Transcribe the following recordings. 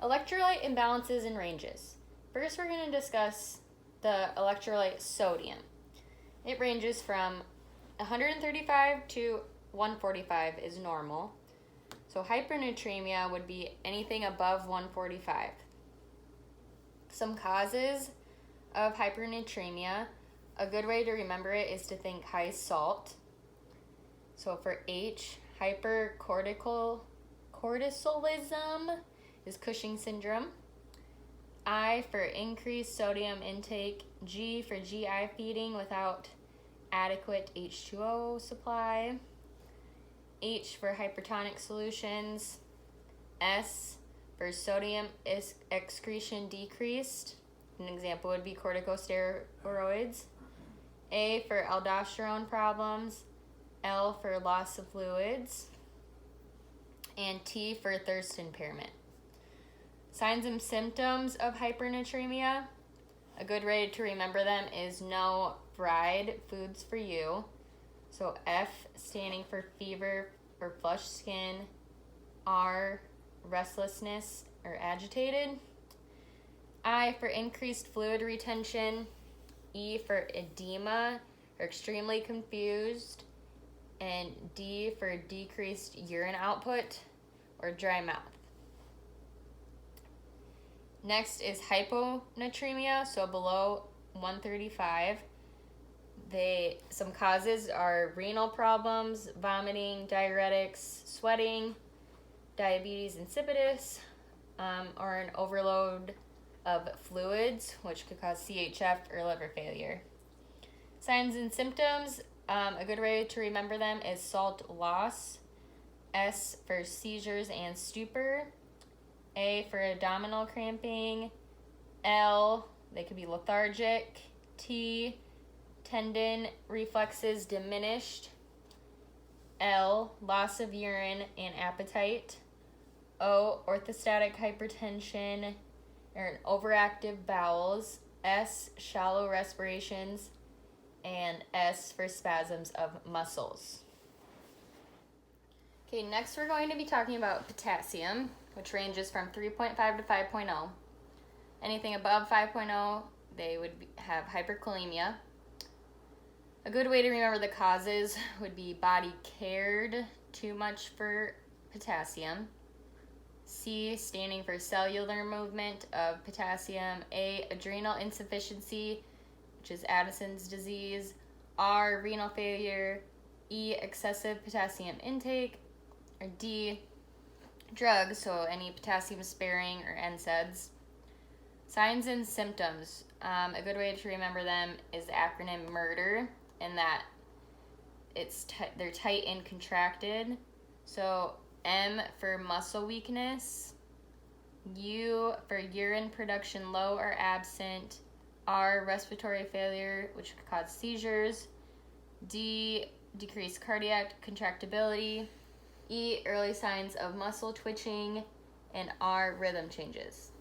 Electrolyte imbalances and ranges. First, we're going to discuss the electrolyte sodium. It ranges from 135 to 145 is normal. So hypernatremia would be anything above 145. Some causes of hypernatremia, a good way to remember it is to think high salt. So for H, hypercortisolism is Cushing syndrome. I for increased sodium intake. G for GI feeding without adequate H2O supply. H for hypertonic solutions. S for sodium excretion decreased. An example would be corticosteroids. A for aldosterone problems. L for loss of fluids. And T for thirst impairment. Signs and symptoms of hypernatremia. A good way to remember them is no fried foods for you. So F standing for fever or flushed skin. R, restlessness or agitated. I for increased fluid retention. E for edema or extremely confused. And D for decreased urine output or dry mouth. Next is hyponatremia, so below 135. Some causes are renal problems, vomiting, diuretics, sweating, diabetes insipidus, or an overload of fluids, which could cause CHF or liver failure. Signs and symptoms, a good way to remember them is salt loss. S for seizures and stupor. A for abdominal cramping. L, they could be lethargic. T, tendon reflexes diminished. L, loss of urine and appetite. O, orthostatic hypertension or overactive bowels. S, shallow respirations. And S for spasms of muscles. Okay, next we're going to be talking about potassium, which ranges from 3.5 to 5.0. Anything above 5.0, they would have hyperkalemia. A good way to remember the causes would be body cared too much for potassium. C, standing for cellular movement of potassium. A, adrenal insufficiency, which is Addison's disease. R, renal failure. E, excessive potassium intake. Or D, drugs, so any potassium sparing or NSAIDs. Signs and symptoms. A good way to remember them is the acronym MURDER, in that they're tight and contracted. So M for muscle weakness. U for urine production low or absent. R, respiratory failure, which could cause seizures. D, decreased cardiac contractibility. E, early signs of muscle twitching. And R, rhythm changes.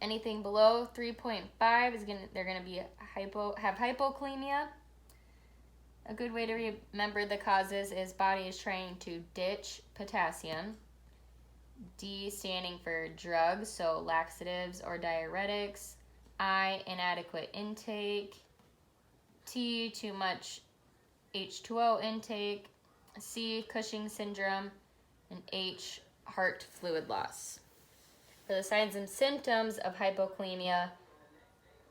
Anything below 3.5 they're gonna be have hypokalemia. A good way to remember the causes is body is trying to ditch potassium. D, standing for drugs, so laxatives or diuretics. I, inadequate intake. T, too much H2O intake. C, Cushing syndrome. And H, heart fluid loss. For the signs and symptoms of hypokalemia,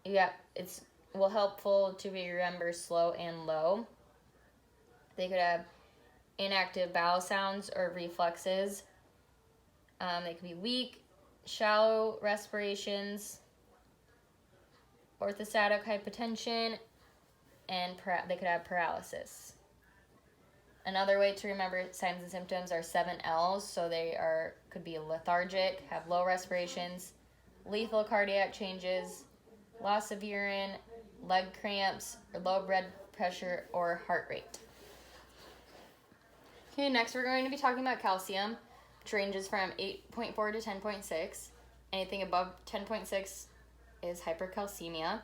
it's helpful to remember slow and low. They could have inactive bowel sounds or reflexes. They could be weak, shallow respirations, orthostatic hypotension, and they could have paralysis. Another way to remember signs and symptoms are 7 L's, so they could be lethargic, have low respirations, lethal cardiac changes, loss of urine, leg cramps, or low blood pressure or heart rate. Okay, next we're going to be talking about calcium, which ranges from 8.4 to 10.6. Anything above 10.6 is hypercalcemia.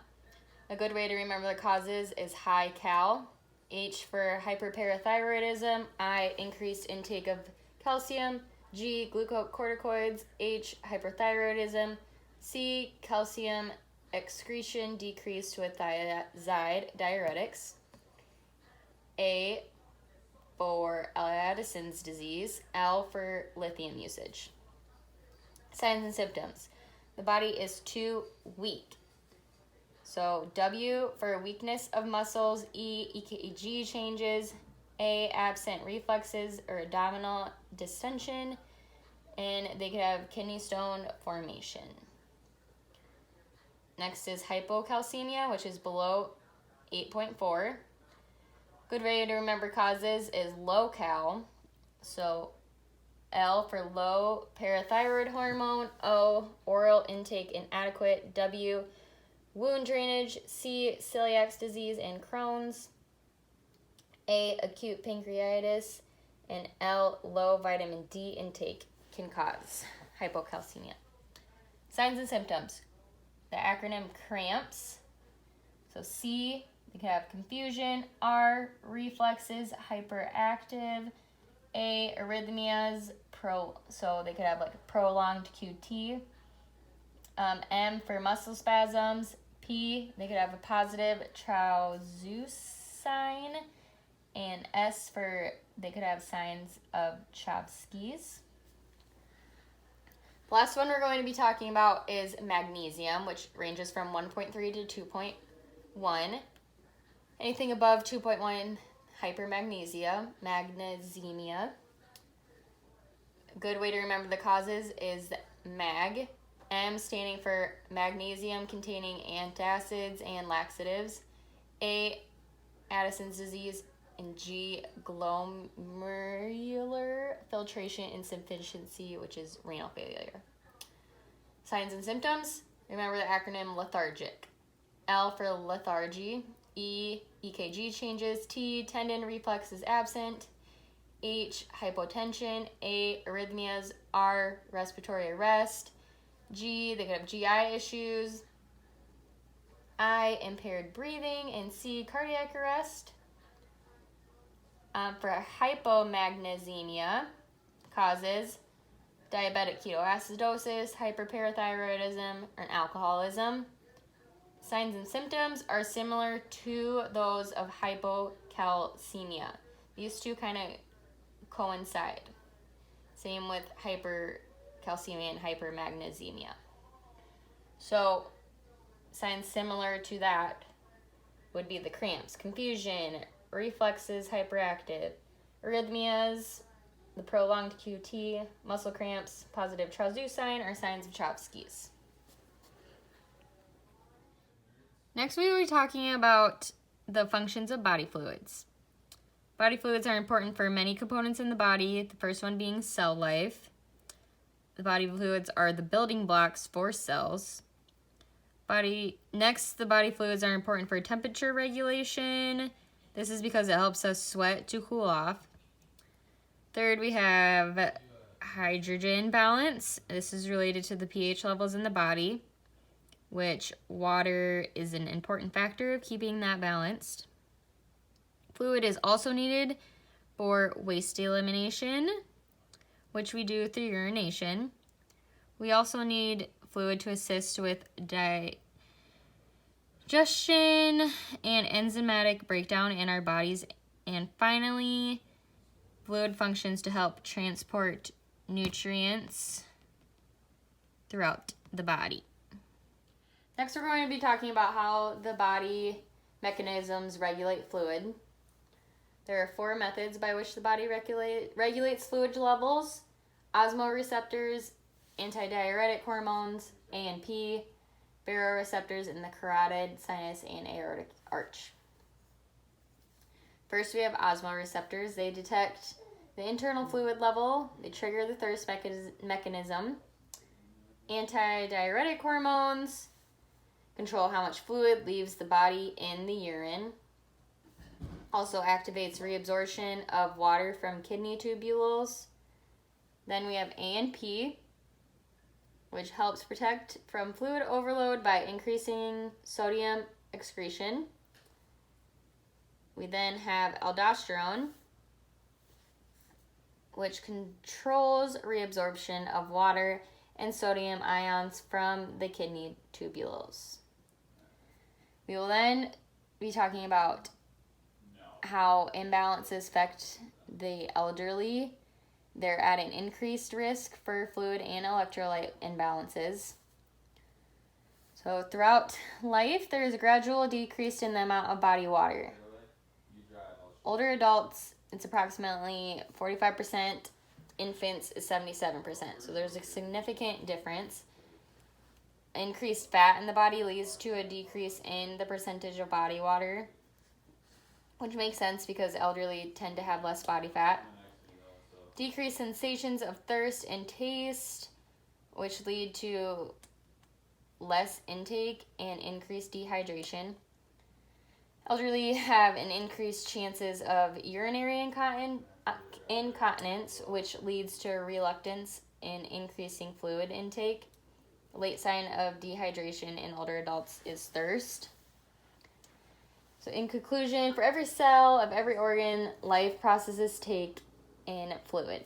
A good way to remember the causes is high cal. H for hyperparathyroidism. I, increased intake of calcium. G, glucocorticoids. H, hyperthyroidism. C, calcium excretion decreased with thiazide diuretics. A, for Addison's disease. L, for lithium usage. Signs and symptoms. The body is too weak. So W, for weakness of muscles. E, EKG changes. A, absent reflexes or abdominal distension. And they could have kidney stone formation. Next is hypocalcemia, which is below 8.4. Good way to remember causes is low cal. So L for low parathyroid hormone. O, oral intake inadequate. W, wound drainage. C, celiac disease and Crohn's. A, acute pancreatitis. And L, low vitamin D intake can cause hypocalcemia. Signs and symptoms. The acronym CRAMPS. So C, they could have confusion. R, reflexes, hyperactive. A, arrhythmias, so they could have like prolonged QT. M, for muscle spasms. P, they could have a positive Trousseau sign. And S, for they could have signs of Chomsky's. The last one we're going to be talking about is magnesium, which ranges from 1.3 to 2.1. Anything above 2.1, hypermagnesia, magnesemia. A good way to remember the causes is MAG. M standing for magnesium containing antacids and laxatives. A, Addison's disease. And G, glomerular filtration insufficiency, which is renal failure. Signs and symptoms. Remember the acronym lethargic. L for lethargy. E, EKG changes. T, tendon reflex is absent. H, hypotension. A, arrhythmias. R, respiratory arrest. G, they could have GI issues. I, impaired breathing. And C, cardiac arrest. For hypomagnesemia, causes diabetic ketoacidosis, hyperparathyroidism, and alcoholism. Signs and symptoms are similar to those of hypocalcemia. These two kind of coincide. Same with hypercalcemia and hypermagnesemia. So, signs similar to that would be the cramps, confusion, reflexes, hyperactive, arrhythmias, the prolonged QT, muscle cramps, positive Trousseau sign, or signs of Chomsky's. Next, we will be talking about the functions of body fluids. Body fluids are important for many components in the body, the first one being cell life. The body fluids are the building blocks for cells. Next, the body fluids are important for temperature regulation. This is because it helps us sweat to cool off. Third, we have hydrogen balance. This is related to the pH levels in the body, which water is an important factor of keeping that balanced. Fluid is also needed for waste elimination, which we do through urination. We also need fluid to assist with digestion and enzymatic breakdown in our bodies. And finally, fluid functions to help transport nutrients throughout the body. Next, we're going to be talking about how the body mechanisms regulate fluid. There are 4 methods by which the body regulates fluid levels: osmoreceptors, antidiuretic hormones, ANP, baroreceptors in the carotid, sinus, and aortic arch. First, we have osmoreceptors. They detect the internal fluid level. They trigger the thirst mechanism. Antidiuretic hormones control how much fluid leaves the body in the urine. Also activates reabsorption of water from kidney tubules. Then we have ANP, which helps protect from fluid overload by increasing sodium excretion. We then have aldosterone, which controls reabsorption of water and sodium ions from the kidney tubules. We will then be talking about how imbalances affect the elderly. They're at an increased risk for fluid and electrolyte imbalances. So throughout life, there is a gradual decrease in the amount of body water. Older adults, it's approximately 45%. Infants is 77%. So there's a significant difference. Increased fat in the body leads to a decrease in the percentage of body water, which makes sense because elderly tend to have less body fat. Decreased sensations of thirst and taste, which lead to less intake and increased dehydration. Elderly have an increased chances of urinary incontinence, which leads to reluctance in increasing fluid intake. Late sign of dehydration in older adults is thirst. So in conclusion, for every cell of every organ, life processes take in fluid.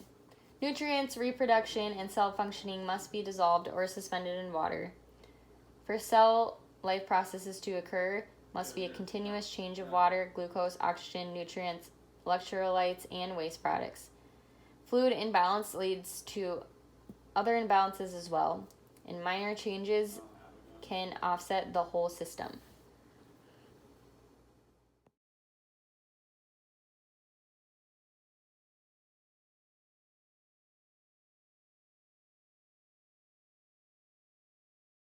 Nutrients, reproduction, and cell functioning must be dissolved or suspended in water. For cell life processes to occur, must be a continuous change of water, glucose, oxygen, nutrients, electrolytes, and waste products. Fluid imbalance leads to other imbalances as well, and minor changes can offset the whole system.